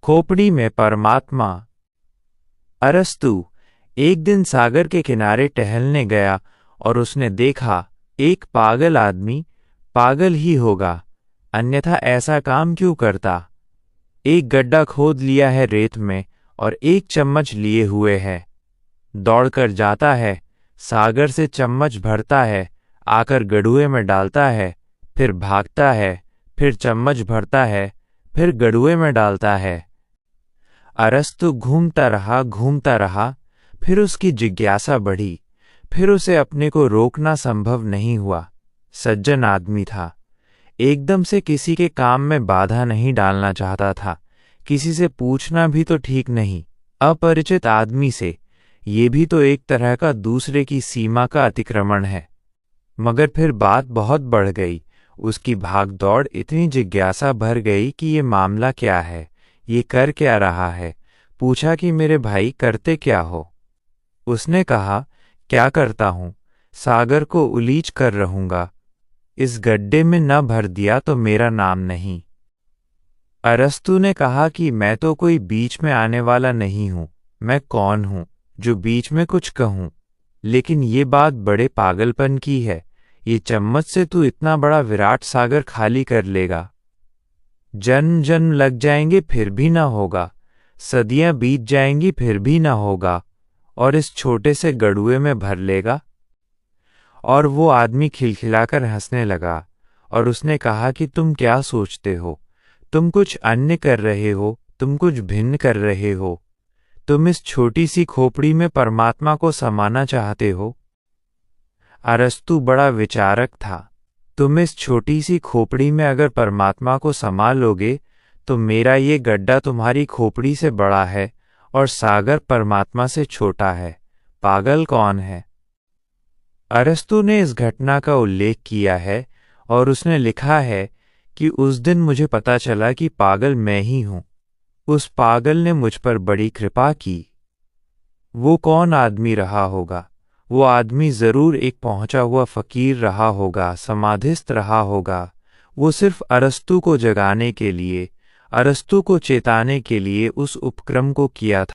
खोपड़ी में परमात्मा। अरस्तु एक दिन सागर के किनारे टहलने गया और उसने देखा एक पागल आदमी पागल ही होगा, अन्यथा ऐसा काम क्यों करता। एक गड्ढा खोद लिया है रेत में और एक चम्मच लिए हुए है। दौड़कर जाता है, सागर से चम्मच भरता है, आकर गड़ुए में डालता है, फिर भागता है, फिर चम्मच भरता है, फिर गड़ुए में डालता है। अरस्तु घूमता रहा, फिर उसकी जिज्ञासा बढ़ी, फिर उसे अपने को रोकना संभव नहीं हुआ। सज्जन आदमी था, एकदम से किसी के काम में बाधा नहीं डालना चाहता था। किसी से पूछना भी तो ठीक नहीं, अपरिचित आदमी से, ये भी तो एक तरह का दूसरे की सीमा का अतिक्रमण है। मगर फिर बात बहुत बढ़ गई। उसकी भागदौड़ इतनी जिज्ञासा भर गई कि ये मामला क्या है, ये कर क्या रहा है। पूछा कि मेरे भाई करते क्या हो। उसने कहा, क्या करता हूँ, सागर को उलीच कर रहूंगा। इस गड्ढे में न भर दिया तो मेरा नाम नहीं। अरस्तु ने कहा कि मैं तो कोई बीच में आने वाला नहीं हूँ। मैं कौन हूँ जो बीच में कुछ कहूँ। लेकिन ये बात बड़े पागलपन की है। ये चम्मच से तू इतना बड़ा विराट सागर खाली कर लेगा। जन्म जन्म लग जाएंगे फिर भी ना होगा, सदियां बीत जाएंगी फिर भी ना होगा, और इस छोटे से गड़ुए में भर लेगा। और वो आदमी खिलखिलाकर हंसने लगा और उसने कहा कि तुम क्या सोचते हो, तुम कुछ अन्य कर रहे हो, तुम कुछ भिन्न कर रहे हो। तुम इस छोटी सी खोपड़ी में परमात्मा को समाना चाहते हो। अरस्तु बड़ा विचारक था। तुम इस छोटी सी खोपड़ी में अगर परमात्मा को समा लोगे तो मेरा ये गड्ढा तुम्हारी खोपड़ी से बड़ा है और सागर परमात्मा से छोटा है। पागल कौन है। अरस्तु ने इस घटना का उल्लेख किया है और उसने लिखा है कि उस दिन मुझे पता चला कि पागल मैं ही हूं। उस पागल ने मुझ पर बड़ी कृपा की। वो कौन आदमी रहा होगा। वो आदमी जरूर एक पहुंचा हुआ फकीर रहा होगा, समाधिस्थ रहा होगा। वो सिर्फ अरस्तु को जगाने के लिए, अरस्तु को चेताने के लिए उस उपक्रम को किया था।